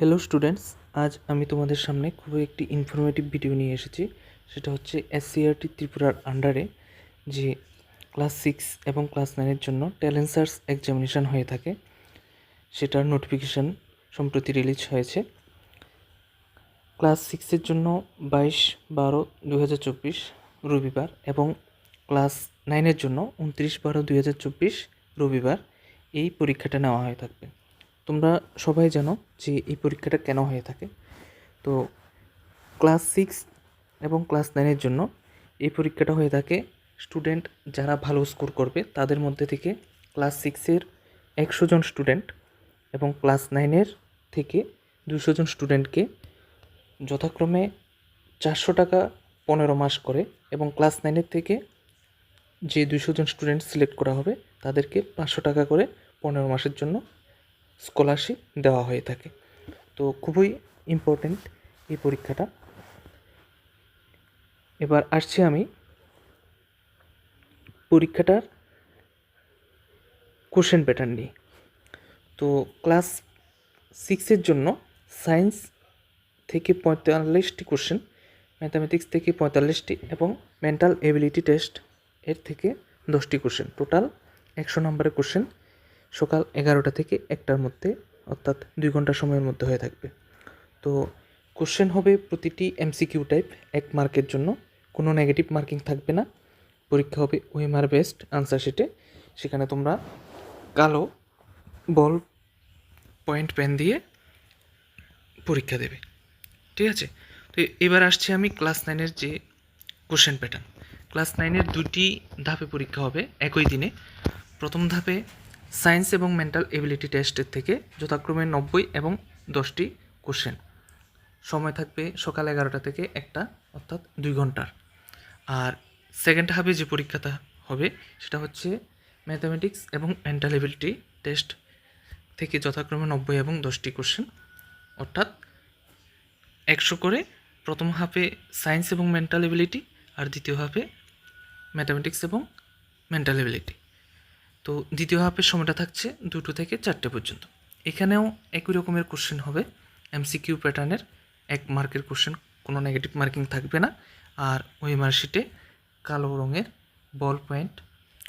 Hello students, আজ আমি তোমাদের সামনে খুবই একটি ইনফরমেটিভ ভিডিও নিয়ে এসেছি। সেটা হচ্ছে এসসিআরটি ত্রিপুরার আন্ডারে যে ক্লাস 6 এবং ক্লাস 9-এর জন্য ট্যালেন্ট সার্চ এক্সামিনেশান হয়ে থাকে, সেটার নোটিফিকেশান সম্প্রতি রিলিজ হয়েছে। ক্লাস 6-এর জন্য 22/12/2024 রবিবার এবং ক্লাস 9-এর জন্য 29/12/2024 রবিবার এই পরীক্ষাটা নেওয়া হয়ে থাকবে। তোমরা সবাই জানো যে এই পরীক্ষাটা কেন হয়ে থাকে। তো ক্লাস 6 এবং ক্লাস 9-এর জন্য এই পরীক্ষাটা হয়ে থাকে স্টুডেন্ট যারা ভালো স্কোর করবে তাদের মধ্যে থেকে ক্লাস 6-এর 100 জন স্টুডেন্ট এবং ক্লাস 9-এর থেকে 200 জন স্টুডেন্টকে যথাক্রমে 400 টাকা 15 মাস করে এবং ক্লাস 9-এর থেকে যে 200 জন স্টুডেন্ট সিলেক্ট করা হবে তাদেরকে 500 টাকা করে 15 মাসের জন্য স্কলারশিপ দেওয়া হয়ে থাকে। তো খুবই ইম্পর্টেন্ট এই পরীক্ষাটা। এবার আসছি আমি পরীক্ষাটার কোশ্চেন প্যাটার্ন নিয়ে। তো ক্লাস 6-এর জন্য সায়েন্স থেকে 45টি কোশ্চেন, ম্যাথামেটিক্স থেকে 45টি এবং মেন্টাল এবিলিটি টেস্ট এর থেকে 10টি কোশ্চেন, টোটাল 100 নম্বরের কোশ্চেন সকাল 11টা থেকে 1টার মধ্যে, অর্থাৎ 2 ঘন্টা সময়ের মধ্যে হয়ে থাকবে। তো কোশ্চেন হবে প্রতিটি এমসিকিউ টাইপ, 1 মার্কের জন্য, কোনো নেগেটিভ মার্কিং থাকবে না। পরীক্ষা হবে ওএমআর বেসড আনসার শিটে, সেখানে তোমরা কালো বল পয়েন্ট পেন দিয়ে পরীক্ষা দেবে, ঠিক আছে। তো এবার আসছি আমি ক্লাস 9-এর যে কোশ্চেন প্যাটার্ন। ক্লাস 9-এর 2টি ধাপে পরীক্ষা হবে একই দিনে। প্রথম ধাপে সায়েন্স এবং মেন্টাল এবিলিটি টেস্টের থেকে যথাক্রমে 90 এবং 10টি কোশ্চেন, সময় থাকবে সকাল 11টা থেকে 1টা, অর্থাৎ 2 ঘন্টার। আর সেকেন্ড হাবে যে পরীক্ষাটা হবে সেটা হচ্ছে ম্যাথামেটিক্স এবং মেন্টাল এবিলিটি টেস্ট থেকে যথাক্রমে 90 এবং 10টি কোশ্চেন, অর্থাৎ 100 করে প্রথম হাফে সায়েন্স এবং মেন্টাল এবিলিটি, আর দ্বিতীয় হাফে ম্যাথামেটিক্স এবং মেন্টাল এবিলিটি। তো দ্বিতীয় হাফের সময়টা থাকছে 2টো থেকে 4টে পর্যন্ত। এখানেও একই রকমের কোশ্চেন হবে, এমসিকিউ প্যাটার্নের, 1 মার্কের কোশ্চেন, কোনো নেগেটিভ মার্কিং থাকবে না। আর ওই মার্কশিটে কালো রঙের বল পয়েন্ট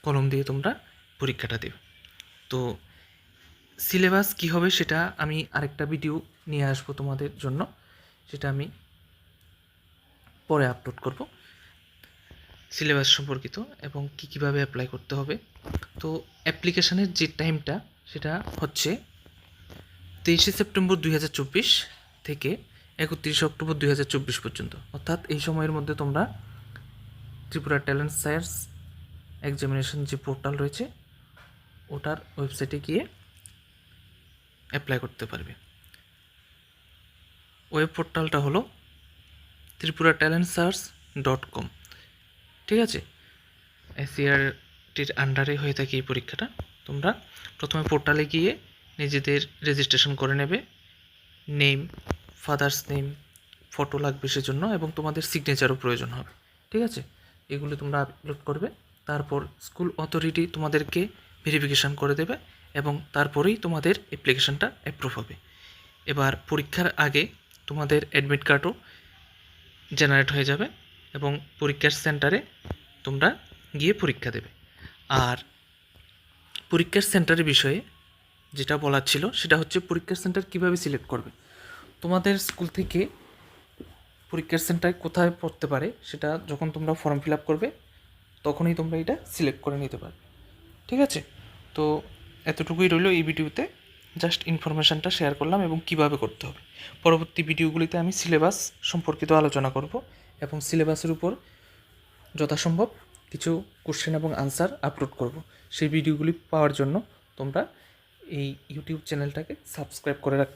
কলম দিয়ে তোমরা পরীক্ষাটা দেবে। তো সিলেবাস কী হবে সেটা আমি আরেকটা ভিডিও নিয়ে আসবো তোমাদের জন্য, সেটা আমি পরে আপলোড করব, সিলেবাস সম্পর্কিত এবং কীভাবে অ্যাপ্লাই করতে হবে। তো অ্যাপ্লিকেশানের যে টাইমটা সেটা হচ্ছে 23শে সেপ্টেম্বর 2024 থেকে 31শে অক্টোবর 2024 পর্যন্ত, অর্থাৎ এই সময়ের মধ্যে তোমরা ত্রিপুরা ট্যালেন্ট সার্চ এক্সামিনেশন যে পোর্টাল রয়েছে ওটার ওয়েবসাইটে গিয়ে অ্যাপ্লাই করতে পারবে। ওয়েব পোর্টালটা হলো tripuratalentsearch.com, ঠিক আছে। এসসিআরটির আন্ডারে হয়ে থাকে এই পরীক্ষাটা। তোমরা প্রথমে পোর্টালে গিয়ে নিজেদের রেজিস্ট্রেশন করে নেবে, নেম, ফাদার্স নেম, ফটো লাগবে সেজন্য, এবং তোমাদের সিগনেচারও প্রয়োজন হবে, ঠিক আছে। এগুলো তোমরা আপলোড করবে, তারপর স্কুল অথরিটি তোমাদেরকে ভেরিফিকেশান করে দেবে এবং তারপরেই তোমাদের অ্যাপ্লিকেশানটা অ্যাপ্রুভ হবে। এবার পরীক্ষার আগে তোমাদের অ্যাডমিট কার্ডও জেনারেট হয়ে যাবে এবং পরীক্ষার সেন্টারে তোমরা গিয়ে পরীক্ষা দেবে। আর পরীক্ষার সেন্টারের বিষয়ে যেটা বলার ছিল সেটা হচ্ছে পরীক্ষার সেন্টার কীভাবে সিলেক্ট করবে। তোমাদের স্কুল থেকে পরীক্ষার সেন্টার কোথায় পড়তে পারে সেটা যখন তোমরা ফর্ম ফিল আপ করবে তখনই তোমরা এটা সিলেক্ট করে নিতে পারবে, ঠিক আছে। তো এতটুকুই রইল এই ভিডিওতে, জাস্ট ইনফরমেশানটা শেয়ার করলাম এবং কিভাবে করতে হবে। পরবর্তী ভিডিওগুলিতে আমি সিলেবাস সম্পর্কিত আলোচনা করব এবং সিলেবাসের উপর যথাসম্ভব কিছু কোশ্চেন এবং আনসার আপলোড করব। সেই ভিডিওগুলি পাওয়ার জন্য তোমরা এই ইউটিউব চ্যানেলটাকে সাবস্ক্রাইব করে রাখ।